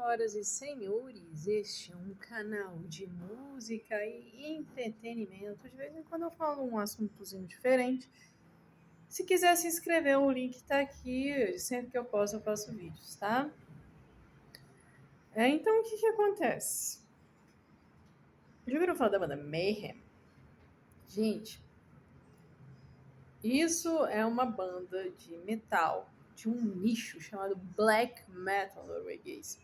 senhoras e senhores, este é um canal de música e entretenimento. De vez em quando eu falo um assuntozinho diferente. Se quiser se inscrever, o link tá aqui. Sempre que eu posso, eu faço vídeos, tá? Então, o que acontece? Já ouviram falar da banda Mayhem? Gente, isso é uma banda de metal, de um nicho chamado Black Metal norueguês.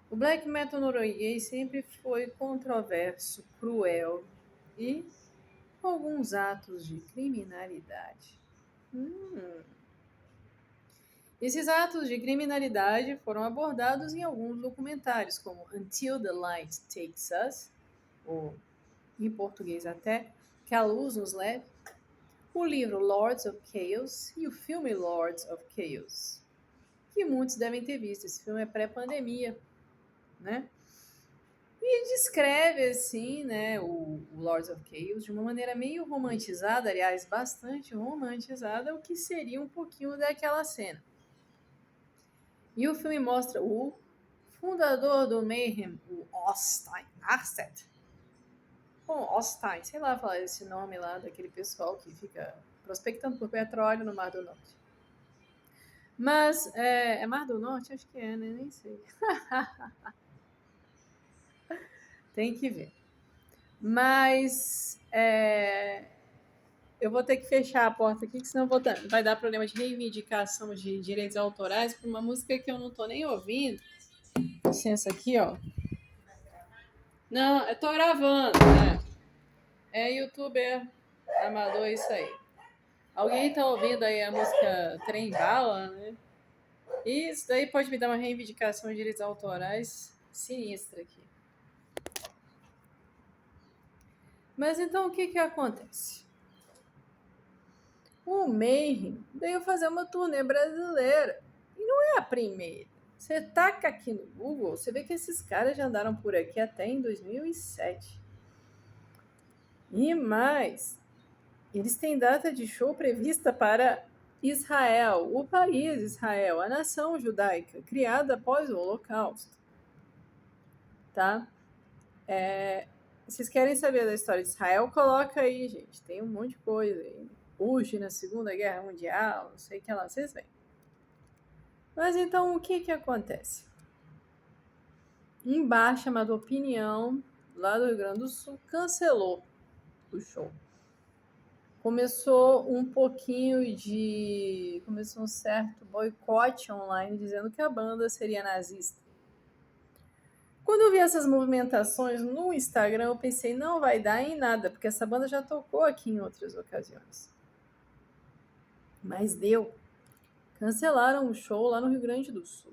O black metal norueguês sempre foi controverso, cruel e com alguns atos de criminalidade. Esses atos de criminalidade foram abordados em alguns documentários, como Until the Light Takes Us, ou em português até, Que a Luz Nos Leve, o livro Lords of Chaos e o filme Lords of Chaos, que muitos devem ter visto. Esse filme é pré-pandemia, né? E descreve, assim, né, o Lords of Chaos de uma maneira meio romantizada, aliás, bastante romantizada, o que seria um pouquinho daquela cena. E o filme mostra o fundador do Mayhem, o Arstedt. Bom, Ostein, sei lá falar esse nome lá daquele pessoal que fica prospectando por petróleo no Mar do Norte. Mas, é Mar do Norte? Acho que é, né? Nem sei. Tem que ver. Mas eu vou ter que fechar a porta aqui, que senão vai dar problema de reivindicação de direitos autorais para uma música que eu não tô nem ouvindo. Licença aqui, ó. Não, eu tô gravando, né? É youtuber amador, isso aí. Alguém tá ouvindo aí a música Trem Bala, né? Isso daí pode me dar uma reivindicação de direitos autorais sinistra aqui. Mas então o que acontece? O Mayhem veio fazer uma turnê brasileira. E não é a primeira. Você taca aqui no Google, você vê que esses caras já andaram por aqui até em 2007. E mais, eles têm data de show prevista para Israel, o país Israel, a nação judaica, criada após o Holocausto. Tá? Vocês querem saber da história de Israel? Coloca aí, gente. Tem um monte de coisa aí. Bush na Segunda Guerra Mundial, não sei o que lá, vocês veem. Mas então, o que acontece? Um bar chamado Opinião, lá do Rio Grande do Sul, cancelou o show. Começou um certo boicote online, dizendo que a banda seria nazista. Quando eu vi essas movimentações no Instagram, eu pensei, não vai dar em nada, porque essa banda já tocou aqui em outras ocasiões. Mas deu. Cancelaram o show lá no Rio Grande do Sul.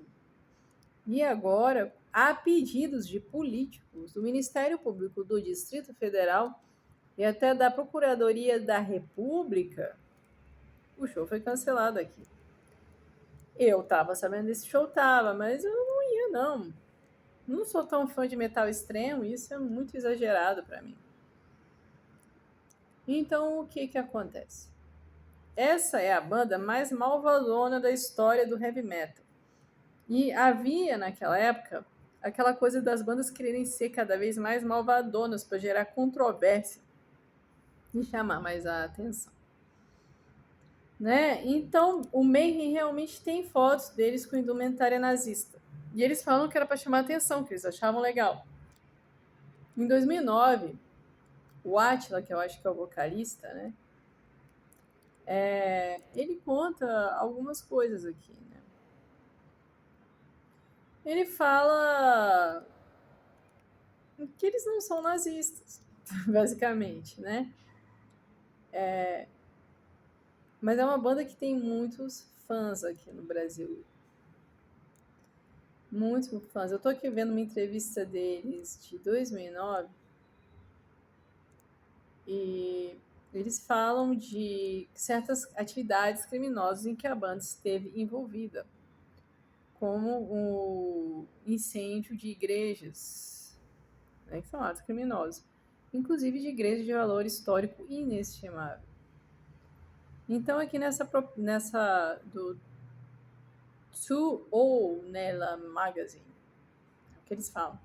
E agora, há pedidos de políticos do Ministério Público do Distrito Federal e até da Procuradoria da República, o show foi cancelado aqui. Eu tava sabendo desse show, mas eu não ia, não. Não sou tão fã de metal extremo, isso é muito exagerado para mim. Então, o que acontece? Essa é a banda mais malvadona da história do heavy metal. E havia, naquela época, aquela coisa das bandas quererem ser cada vez mais malvadonas para gerar controvérsia e chamar mais a atenção. Né? Então, o Mayhem realmente tem fotos deles com indumentária nazista. E eles falam que era para chamar a atenção, que eles achavam legal. Em 2009, o Attila, que eu acho que é o vocalista, né? Ele conta algumas coisas aqui, né? Ele fala que eles não são nazistas, basicamente, né? Mas é uma banda que tem muitos fãs aqui no Brasil. Muitos fãs. Eu tô aqui vendo uma entrevista deles de 2009 e eles falam de certas atividades criminosas em que a banda esteve envolvida, como o incêndio de igrejas, né, que são atos criminosos, inclusive de igrejas de valor histórico inestimável. Então, aqui nessa do To All Nela Magazine, que eles falam.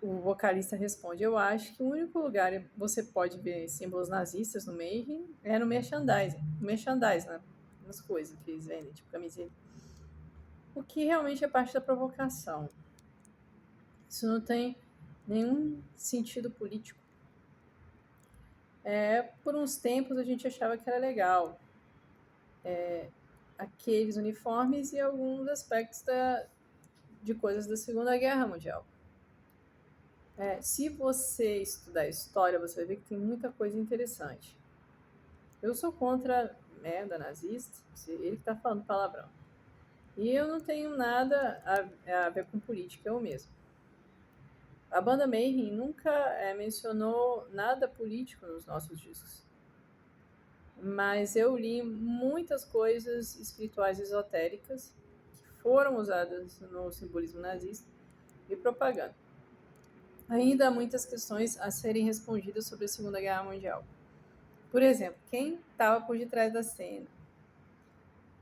O vocalista responde: eu acho que o único lugar que você pode ver símbolos nazistas no Mayhem é no merchandising. No merchandising, né? Nas coisas que eles vendem, tipo camiseta. O que realmente é parte da provocação. Isso não tem nenhum sentido político. Por uns tempos a gente achava que era legal. Aqueles uniformes e alguns aspectos de coisas da Segunda Guerra Mundial. Se você estudar história, você vai ver que tem muita coisa interessante. Eu sou contra a merda nazista, ele que está falando palavrão. E eu não tenho nada a ver com política, eu mesmo. A banda Mayhem nunca mencionou nada político nos nossos discos. Mas eu li muitas coisas espirituais esotéricas que foram usadas no simbolismo nazista e propaganda. Ainda há muitas questões a serem respondidas sobre a Segunda Guerra Mundial. Por exemplo, quem estava por detrás da cena?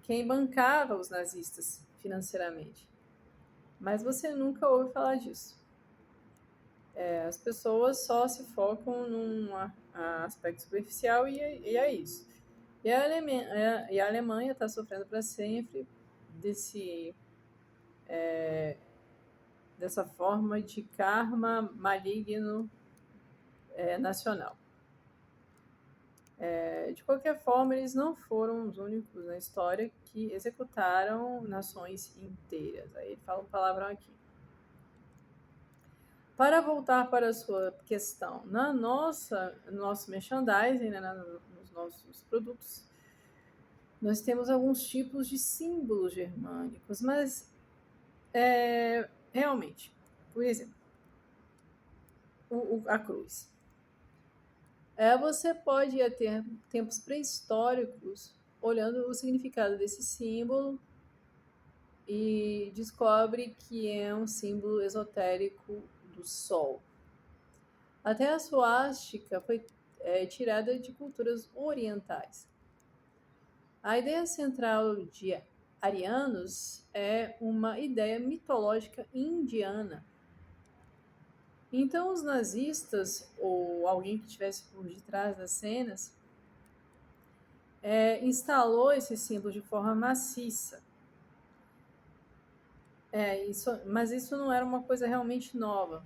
Quem bancava os nazistas financeiramente? Mas você nunca ouve falar disso. As pessoas só se focam num aspecto superficial e é isso. E a Alemanha está sofrendo para sempre dessa forma de karma maligno nacional. De qualquer forma, eles não foram os únicos na história que executaram nações inteiras. Aí ele fala um palavrão aqui. Para voltar para a sua questão, no nosso merchandising, né, nos nossos produtos, nós temos alguns tipos de símbolos germânicos, mas realmente, por exemplo, a cruz. Você pode ir ter tempos pré-históricos olhando o significado desse símbolo e descobre que é um símbolo esotérico do sol. Até a suástica foi tirada de culturas orientais. A ideia central de arianos é uma ideia mitológica indiana. Então, os nazistas, ou alguém que estivesse por detrás das cenas, instalou esse símbolo de forma maciça. Mas isso não era uma coisa realmente nova.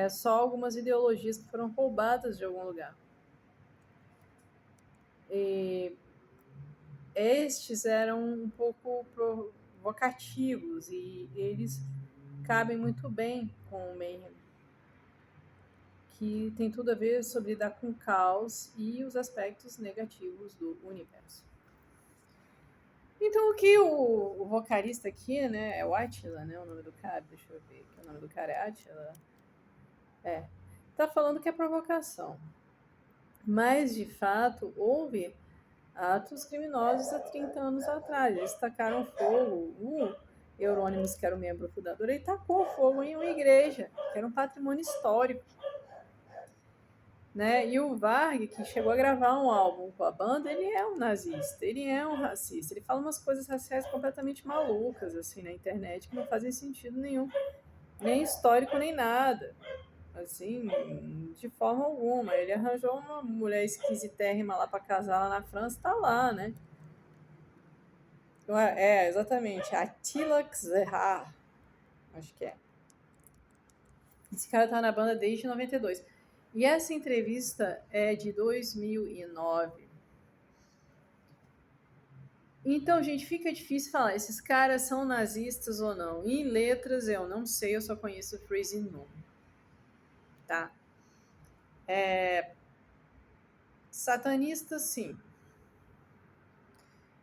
Só algumas ideologias que foram roubadas de algum lugar. E estes eram um pouco provocativos e eles cabem muito bem com o Mayhem, que tem tudo a ver sobre lidar com o caos e os aspectos negativos do universo. Então, o que o vocalista aqui, né, é o Attila, né, o nome do cara, deixa eu ver, que o nome do cara é Attila, tá falando que é provocação. Mas, de fato, houve atos criminosos há 30 anos atrás. Eles tacaram fogo. O Euronymous, que era o membro fundador, ele tacou fogo em uma igreja, que era um patrimônio histórico. Né? E o Varg, que chegou a gravar um álbum com a banda, ele é um nazista, ele é um racista. Ele fala umas coisas raciais completamente malucas assim na internet, que não fazem sentido nenhum, nem histórico, nem nada. Assim, de forma alguma. Ele arranjou uma mulher esquisitérrima lá para casar lá na França, tá lá, né? Exatamente. Attila Czerhar. Acho que é. Esse cara tá na banda desde 92. E essa entrevista é de 2009. Então, gente, fica difícil falar, esses caras são nazistas ou não. Em letras, eu não sei, eu só conheço o Freezing Moon. Tá? Satanistas, sim.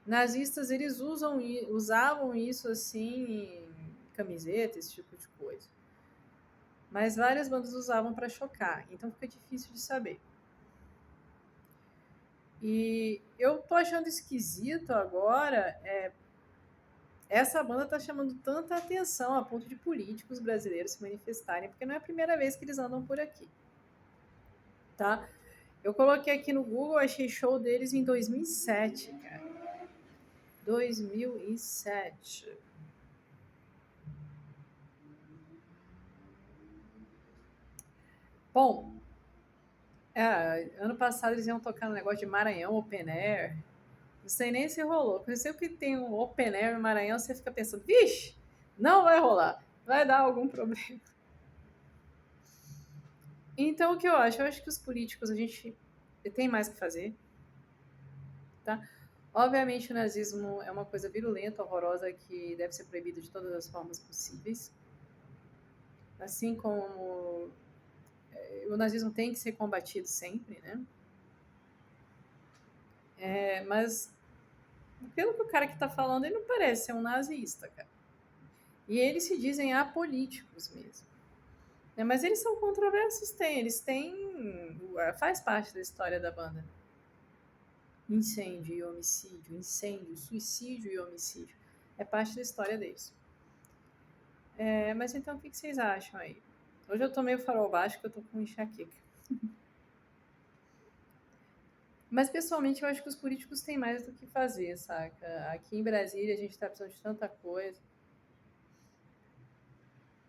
Nazistas, eles usavam isso assim em camiseta, esse tipo de coisa. Mas várias bandas usavam para chocar, então fica difícil de saber. E eu tô achando esquisito agora, essa banda tá chamando tanta atenção a ponto de políticos brasileiros se manifestarem, porque não é a primeira vez que eles andam por aqui. Tá? Eu coloquei aqui no Google, achei show deles em 2007, cara. 2007. Bom, ano passado eles iam tocar no negócio de Maranhão Open Air. Não sei nem se rolou. Porque sempre que tem um Open Air no Maranhão, você fica pensando, vixe, não vai rolar. Vai dar algum problema. Então, o que eu acho? Eu acho que os políticos, a gente tem mais que fazer. Tá? Obviamente, o nazismo é uma coisa virulenta, horrorosa, que deve ser proibida de todas as formas possíveis. Assim como o nazismo tem que ser combatido sempre, né? Mas, pelo que o cara que está falando, ele não parece ser um nazista, cara. E eles se dizem apolíticos mesmo. Mas eles são controversos, eles têm. Faz parte da história da banda. Incêndio e homicídio, incêndio, suicídio e homicídio. É parte da história deles. Mas então o que vocês acham aí? Hoje eu tô meio farol baixo que eu tô com enxaqueca. Mas pessoalmente eu acho que os políticos têm mais do que fazer, saca? Aqui em Brasília a gente tá precisando de tanta coisa.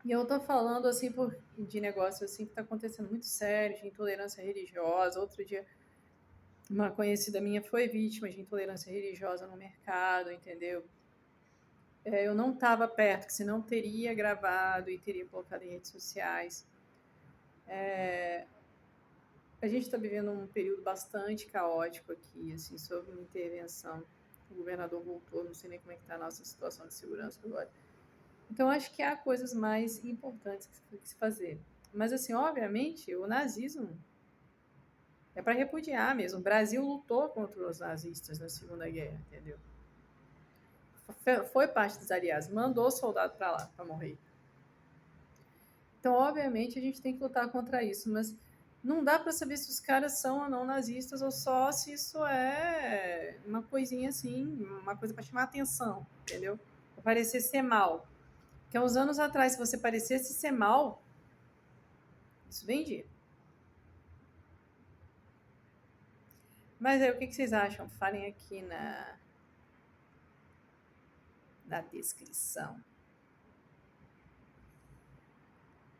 E eu tô falando assim de negócio assim que tá acontecendo muito sério, de intolerância religiosa. Outro dia uma conhecida minha foi vítima de intolerância religiosa no mercado, entendeu? Eu não estava perto, que senão teria gravado e teria colocado em redes sociais. A gente está vivendo um período bastante caótico aqui, assim, sob uma intervenção. O governador voltou, não sei nem como é que está a nossa situação de segurança agora. Então, acho que há coisas mais importantes que se fazer. Mas, assim, obviamente, o nazismo é para repudiar mesmo. O Brasil lutou contra os nazistas na Segunda Guerra, entendeu? Foi parte dos aliados, mandou soldado para lá, para morrer. Então, obviamente, a gente tem que lutar contra isso, mas não dá para saber se os caras são ou não nazistas ou só se isso é uma coisinha assim, uma coisa para chamar atenção, entendeu? Para parecer ser mal. Porque há uns anos atrás, se você parecesse ser mal, isso vendia. Mas aí, o que vocês acham? Falem aqui na descrição.